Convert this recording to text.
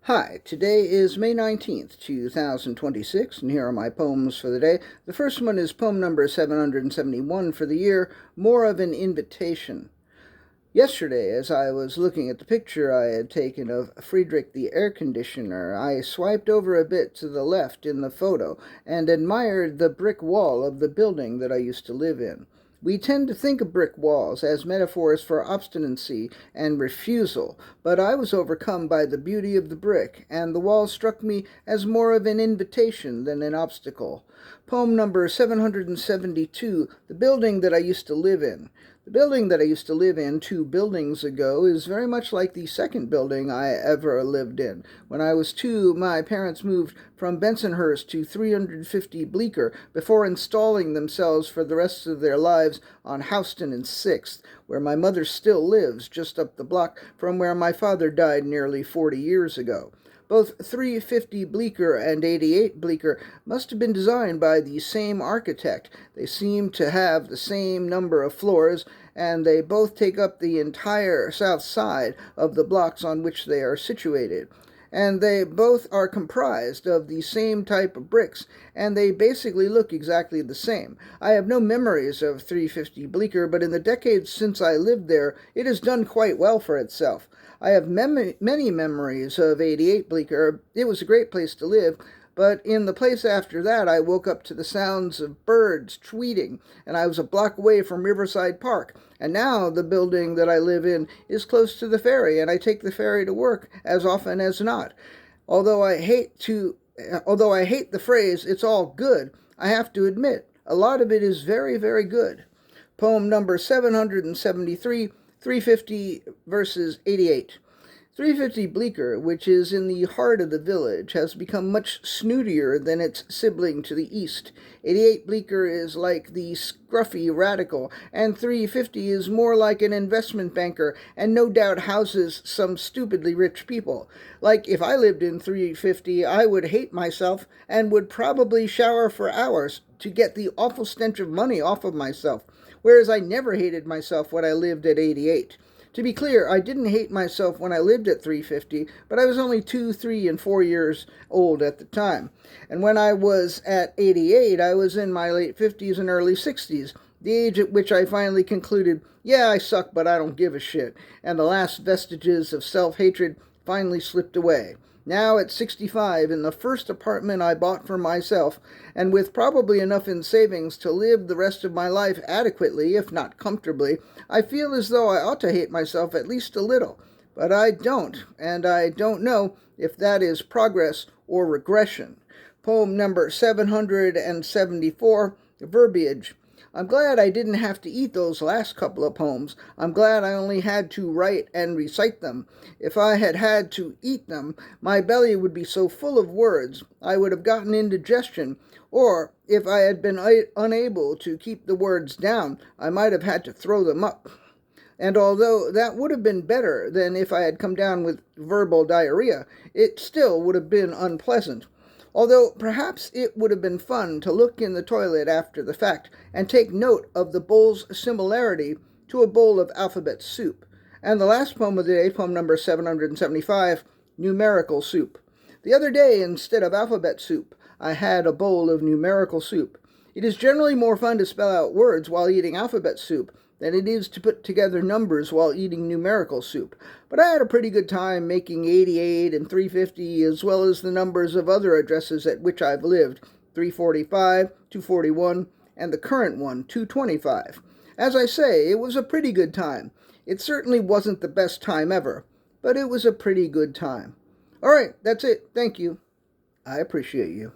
Hi, today is May 19th, 2026, and here are my poems for the day. The first one is poem number 771 for the year, More of an Invitation. Yesterday, as I was looking at the picture I had taken of Friedrich the air conditioner, I swiped over a bit to the left in the photo and admired the brick wall of the building that I used to live in. We tend to think of brick walls as metaphors for obstinacy and refusal, but I was overcome by the beauty of the brick, and the wall struck me as more of an invitation than an obstacle. Poem number 772, The Building That I Used to Live In. The building that I used to live in 2 buildings ago is very much like the second building I ever lived in. When I was 2, my parents moved from Bensonhurst to 350 Bleecker before installing themselves for the rest of their lives on Houston and 6th, where my mother still lives, just up the block from where my father died nearly 40 years ago. Both 350 Bleecker and 88 Bleecker must have been designed by the same architect. They seem to have the same number of floors, and they both take up the entire south side of the blocks on which they are situated. And they both are comprised of the same type of bricks, and they basically look exactly the same. I have no memories of 350 Bleecker, but in the decades since I lived there, it has done quite well for itself. I have many memories of 88 Bleecker. It was a great place to live, but in the place after that, I woke up to the sounds of birds tweeting, and I was a block away from Riverside Park. And now the building that I live in is close to the ferry, and I take the ferry to work as often as not. Although I hate the phrase, it's all good, I have to admit, a lot of it is very, very good. Poem number 773, 350 verses 88. 350 Bleecker, which is in the heart of the village, has become much snootier than its sibling to the east. 88 Bleecker is like the scruffy radical, and 350 is more like an investment banker and no doubt houses some stupidly rich people. Like if I lived in 350, I would hate myself and would probably shower for hours to get the awful stench of money off of myself, whereas I never hated myself when I lived at 88. To be clear, I didn't hate myself when I lived at 350, but I was only 2, 3, and 4 years old at the time. And when I was at 88, I was in my late 50s and early 60s, the age at which I finally concluded, yeah, I suck, but I don't give a shit, and the last vestiges of self-hatred finally slipped away. Now at 65, in the first apartment I bought for myself, and with probably enough in savings to live the rest of my life adequately, if not comfortably, I feel as though I ought to hate myself at least a little. But I don't, and I don't know if that is progress or regression. Poem number 774, Verbiage. I'm glad I didn't have to eat those last couple of poems. I'm glad I only had to write and recite them. If I had had to eat them, my belly would be so full of words I would have gotten indigestion, or if I had been unable to keep the words down, I might have had to throw them up. And although that would have been better than if I had come down with verbal diarrhea, it still would have been unpleasant. Although perhaps it would have been fun to look in the toilet after the fact and take note of the bowl's similarity to a bowl of alphabet soup. And the last poem of the day, poem number 775, Numerical Soup. The other day, instead of alphabet soup, I had a bowl of numerical soup. It is generally more fun to spell out words while eating alphabet soup than it is to put together numbers while eating numerical soup. But I had a pretty good time making 88 and 350, as well as the numbers of other addresses at which I've lived, 345, 241, and the current one, 225. As I say, it was a pretty good time. It certainly wasn't the best time ever, but it was a pretty good time. All right, that's it. Thank you. I appreciate you.